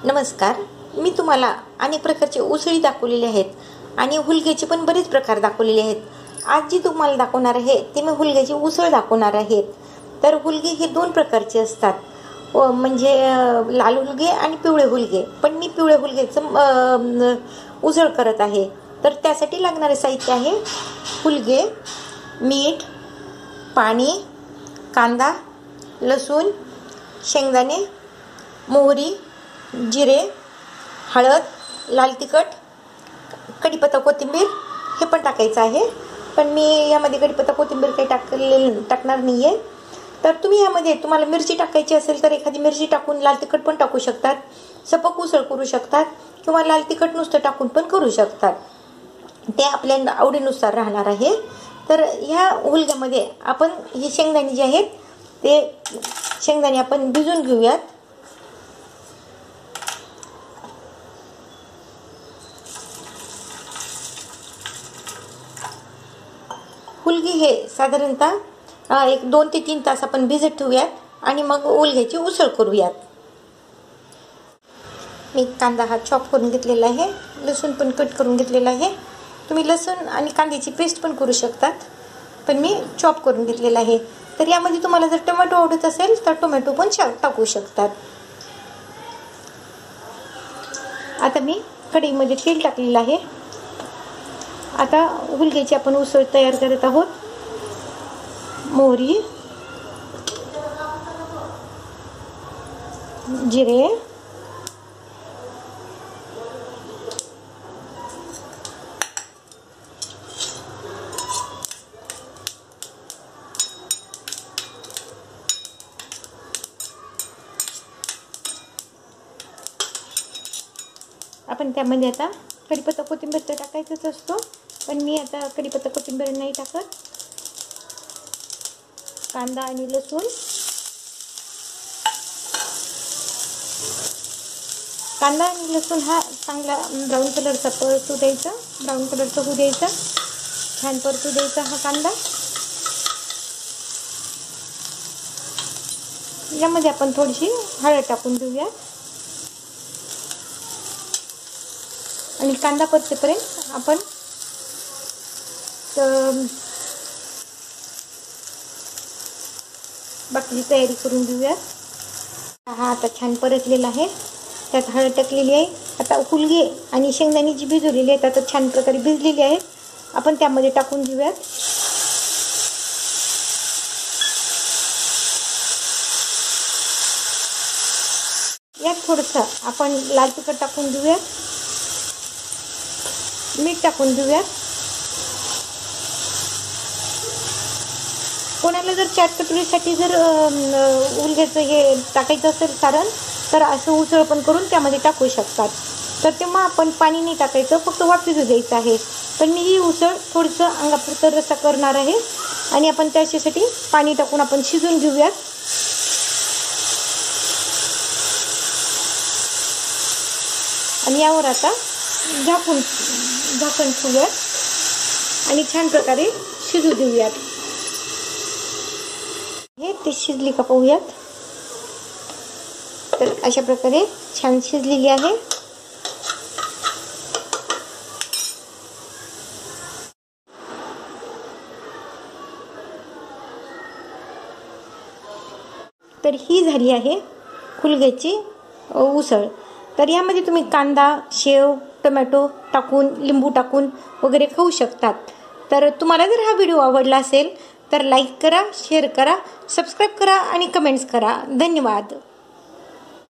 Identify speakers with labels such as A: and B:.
A: नमस्कार. मी तुम्हाला अनेक प्रकारचे उसळी दाखवलेले आहेत आणि हुलग्याचे पण बरेच प्रकार दाखवलेले आहेत. आज जी तुम्हाला दाखवणार आहे ते मी हुलग्याची उसळ दाखवणार आहे. तर हुलगे हे दोन प्रकारचे असतात, म्हणजे लाल हुलगे आणि पिवळे हुलगे. पण मी पिवळे हुलग्याचं उसळ करत आहे. तर त्यासाठी लागणारे साहित्य आहे हुलगे, मीठ, पाणी, कांदा, लसूण, शेंगदाणे, मोहरी, जिरे, हळद, लाल तिखट, कढीपत्ता, कोथिंबीर हे पण टाकायचं आहे. पण मी यामध्ये कढीपत्ता कोथिंबीर काही टाकणार नाही आहे. तर तुम्ही यामध्ये तुम्हाला मिरची टाकायची असेल तर एखादी मिरची टाकून लाल तिखट पण टाकू शकतात, सपक उसळ करू शकतात, किंवा लाल तिखट नुसतं टाकून पण करू शकतात. ते आपल्या आवडीनुसार राहणार आहे. तर ह्या हुलग्यामध्ये आपण हे शेंगदाणे जे आहेत ते शेंगदाणे आपण भिजून घेऊयात. हुलगे हे साधारणतः एक 2 ते 3 तास आपण भिजत ठेवूयात आणि मग हुलग्याची उसळ करूयात. मी कांदा हा चॉप करून घेतलेला आहे, लसूण पण कट करून घेतलेला आहे. तुम्ही लसूण आणि कांद्याची पेस्ट पण करू शकतात, पण मी चॉप करून घेतलेला आहे. तर यामध्ये तुम्हाला जर टोमॅटो आवडत असेल तर टोमॅटो पण टाकू शकतात. आता मी कढईमध्ये तेल टाकलेलं आहे. आता हुलग्याची आपण उसळ तयार करत आहोत. मोहरी, जिरे, आपण त्यामध्ये आता कढीपत्ता कोथिंबीर तर टाकायचंच असतो, पण मी आता कढीपत्ता कोथिंबीर नाही टाकत. कांदा आणि लसूण, कांदा आणि लसूण हा चांगला ब्राऊन कलरचा परतू द्यायचा, ब्राऊन कलरचा होऊ द्यायचा, छान परतू द्यायचा हा कांदा. यामध्ये आपण थोडीशी हळद टाकून घेऊया आणि कांदा परतेपर्यंत आपण बाकीची तयारी करून घेऊया. हा आता छान परतलेला आहे, त्यात हळद टाकलेली आहे. आता हुलगे आणि शेंगदाणे जी भिजवलेली आहेत आता छान प्रकारे भिजलेली आहेत, आपण त्यामध्ये टाकून घेऊयात. यात थोडंसं आपण लाल तिखट टाकून घेऊयात, मीठ टाकून घेऊयात. कोणाला जर चाट कटोरीसाठी जर हुलग्याचं हे टाकायचं असेल सारण, तर असं उसळ पण करून त्यामध्ये टाकू शकतात. तर तेव्हा आपण पाणी नाही टाकायचं, फक्त वाफेच द्यायचं आहे. पण मी ही उसळ थोडंसं अंगापुरतं रस्सा करणार आहे आणि आपण त्याच्यासाठी पाणी टाकून आपण शिजवून घेऊयात. आणि यावर आता झाकण ठेवूयात आणि छान प्रकारे शिजू देऊयात. हे ती शिजली का पाहूयात. तर अशा प्रकारे छान शिजलेली आहे. तर ही झाली आहे हुलग्याची उसळ. तर यामध्ये तुम्ही कांदा, शेव, टोमॅटो टाकून, लिंबू टाकून वगैरे खाऊ शकतात. तर तुम्हाला जर हा व्हिडिओ आवडला असेल तर लाईक करा, शेअर करा, सबस्क्राईब करा आणि कमेंट्स करा. धन्यवाद.